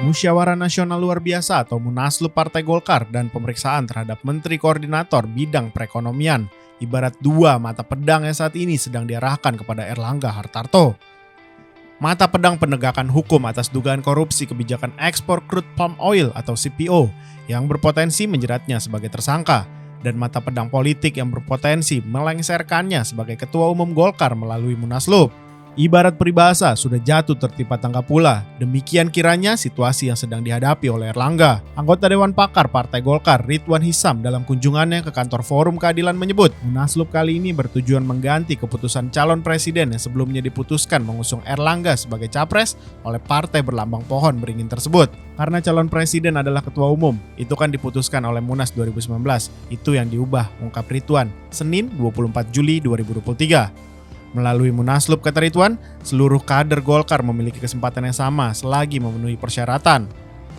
Musyawarah Nasional Luar Biasa atau Munaslup Partai Golkar dan pemeriksaan terhadap Menteri Koordinator Bidang Perekonomian ibarat dua mata pedang yang saat ini sedang diarahkan kepada Erlangga Hartarto. Mata pedang penegakan hukum atas dugaan korupsi kebijakan ekspor crude palm oil atau CPO yang berpotensi menjeratnya sebagai tersangka, dan mata pedang politik yang berpotensi melengsarkannya sebagai Ketua Umum Golkar melalui Munaslup. Ibarat peribahasa sudah jatuh tertimpa tangga pula, demikian kiranya situasi yang sedang dihadapi oleh Erlangga. Anggota Dewan Pakar Partai Golkar Ridwan Hisam dalam kunjungannya ke kantor Forum Keadilan menyebut, Munaslup kali ini bertujuan mengganti keputusan calon presiden yang sebelumnya diputuskan mengusung Erlangga sebagai capres oleh partai berlambang pohon beringin tersebut. Karena calon presiden adalah ketua umum, itu kan diputuskan oleh Munas 2019, itu yang diubah, ungkap Ridwan, Senin 24 Juli 2023. Melalui Munaslup, kata Ridwan, seluruh kader Golkar memiliki kesempatan yang sama selagi memenuhi persyaratan.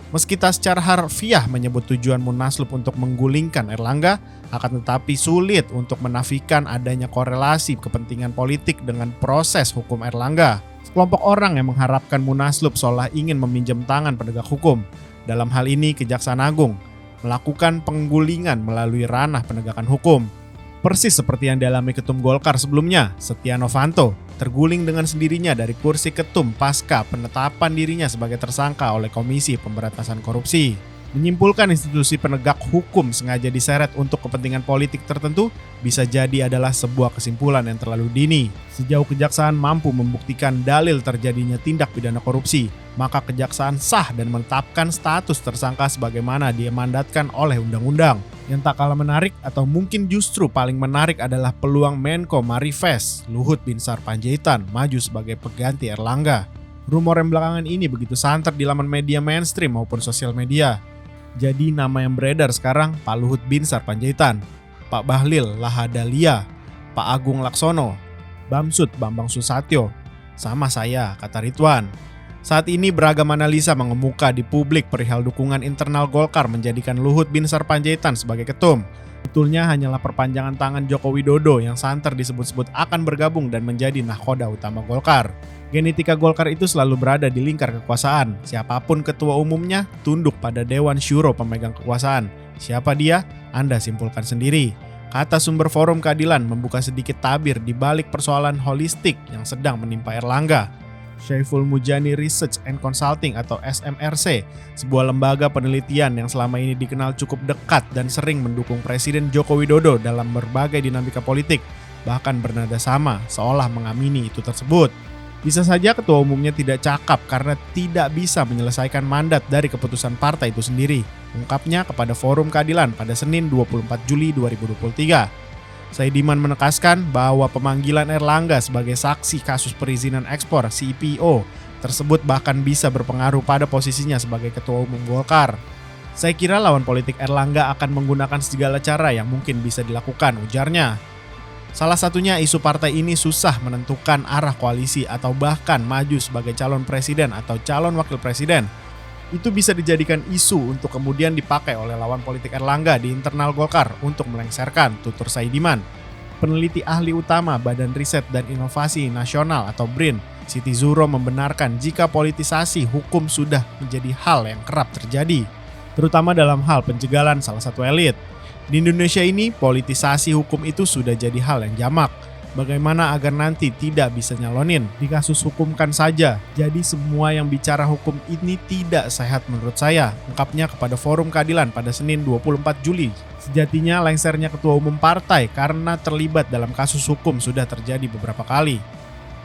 Meski tak secara harfiah menyebut tujuan Munaslup untuk menggulingkan Erlangga, akan tetapi sulit untuk menafikan adanya korelasi kepentingan politik dengan proses hukum Erlangga. Sekelompok orang yang mengharapkan Munaslup seolah ingin meminjam tangan penegak hukum, dalam hal ini Kejaksaan Agung, melakukan penggulingan melalui ranah penegakan hukum. Persis seperti yang dialami Ketum Golkar sebelumnya, Setia Novanto, terguling dengan sendirinya dari kursi ketum pasca penetapan dirinya sebagai tersangka oleh Komisi Pemberantasan Korupsi. Menyimpulkan institusi penegak hukum sengaja diseret untuk kepentingan politik tertentu bisa jadi adalah sebuah kesimpulan yang terlalu dini. Sejauh kejaksaan mampu membuktikan dalil terjadinya tindak pidana korupsi, maka kejaksaan sah dan menetapkan status tersangka sebagaimana dimandatkan oleh undang-undang. Yang tak kalah menarik atau mungkin justru paling menarik adalah peluang Menko Marifest Luhut Binsar Panjaitan maju sebagai pengganti Erlangga. Rumor yang belakangan ini begitu santer di laman media mainstream maupun sosial media. Jadi nama yang beredar sekarang Pak Luhut Binsar Panjaitan, Pak Bahlil Lahadalia, Pak Agung Laksono, Bamsud Bambang Susatyo, sama saya, kata Ridwan. Saat ini beragam analisa mengemuka di publik perihal dukungan internal Golkar menjadikan Luhut Binsar Panjaitan sebagai ketum. Betulnya hanyalah perpanjangan tangan Joko Widodo yang santer disebut-sebut akan bergabung dan menjadi nahkoda utama Golkar. Genetika Golkar itu selalu berada di lingkar kekuasaan. Siapapun ketua umumnya tunduk pada Dewan Syuro pemegang kekuasaan. Siapa dia? Anda simpulkan sendiri. Kata sumber Forum Keadilan membuka sedikit tabir di balik persoalan holistik yang sedang menimpa Erlangga. Syaiful Mujani Research and Consulting atau SMRC, sebuah lembaga penelitian yang selama ini dikenal cukup dekat dan sering mendukung Presiden Joko Widodo dalam berbagai dinamika politik, bahkan bernada sama seolah mengamini itu tersebut. Bisa saja ketua umumnya tidak cakap karena tidak bisa menyelesaikan mandat dari keputusan partai itu sendiri, ungkapnya kepada Forum Keadilan pada Senin 24 Juli 2023. Saidiman menekaskan bahwa pemanggilan Erlangga sebagai saksi kasus perizinan ekspor CPO tersebut bahkan bisa berpengaruh pada posisinya sebagai Ketua Umum Golkar. Saya kira lawan politik Erlangga akan menggunakan segala cara yang mungkin bisa dilakukan, ujarnya. Salah satunya isu partai ini susah menentukan arah koalisi atau bahkan maju sebagai calon presiden atau calon wakil presiden. Itu bisa dijadikan isu untuk kemudian dipakai oleh lawan politik Erlangga di internal Golkar untuk melengsarkan, tutur Saidiman. Peneliti ahli utama Badan Riset dan Inovasi Nasional atau BRIN, Siti Zuro membenarkan jika politisasi hukum sudah menjadi hal yang kerap terjadi, terutama dalam hal penjegalan salah satu elit. Di Indonesia ini, politisasi hukum itu sudah jadi hal yang jamak. Bagaimana agar nanti tidak bisa nyalonin? Di kasus hukum kan saja. Jadi semua yang bicara hukum ini tidak sehat menurut saya, ungkapnya kepada Forum Keadilan pada Senin 24 Juli. Sejatinya lengsernya ketua umum partai karena terlibat dalam kasus hukum sudah terjadi beberapa kali.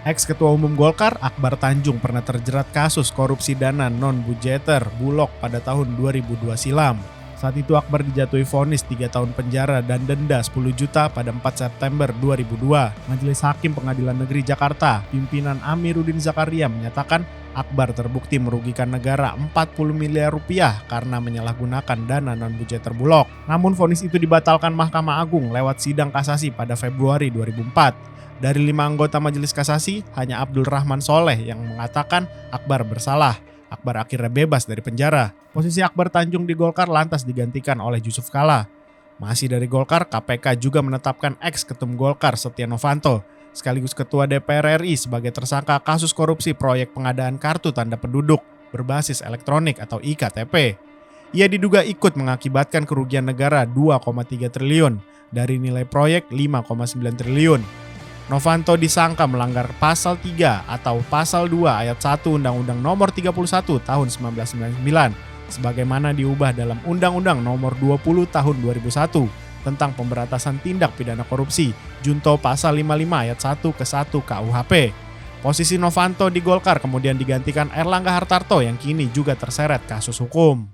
Ex-ketua umum Golkar Akbar Tanjung pernah terjerat kasus korupsi dana non-budgeter Bulog pada tahun 2002 silam. Saat itu Akbar dijatuhi vonis 3 tahun penjara dan denda 10 juta pada 4 September 2002. Majelis Hakim Pengadilan Negeri Jakarta, pimpinan Amiruddin Zakaria menyatakan Akbar terbukti merugikan negara 40 miliar rupiah karena menyalahgunakan dana non-budgeter Bulog. Namun vonis itu dibatalkan Mahkamah Agung lewat sidang kasasi pada Februari 2004. Dari 5 anggota Majelis Kasasi, hanya Abdul Rahman Soleh yang mengatakan Akbar bersalah. Akbar akhirnya bebas dari penjara. Posisi Akbar Tanjung di Golkar lantas digantikan oleh Yusuf Kala. Masih dari Golkar, KPK juga menetapkan ex-ketum Golkar Setia Novanto, sekaligus Ketua DPR RI sebagai tersangka kasus korupsi proyek pengadaan kartu tanda penduduk. berbasis elektronik atau IKTP. Ia diduga ikut mengakibatkan kerugian negara 2,3 triliun dari nilai proyek 5,9 triliun. Novanto disangka melanggar pasal 3 atau pasal 2 ayat 1 Undang-Undang Nomor 31 Tahun 1999 sebagaimana diubah dalam Undang-Undang Nomor 20 Tahun 2001 tentang pemberantasan tindak pidana korupsi junto pasal 55 ayat 1 ke 1 KUHP. Posisi Novanto di Golkar kemudian digantikan Erlangga Hartarto yang kini juga terseret kasus hukum.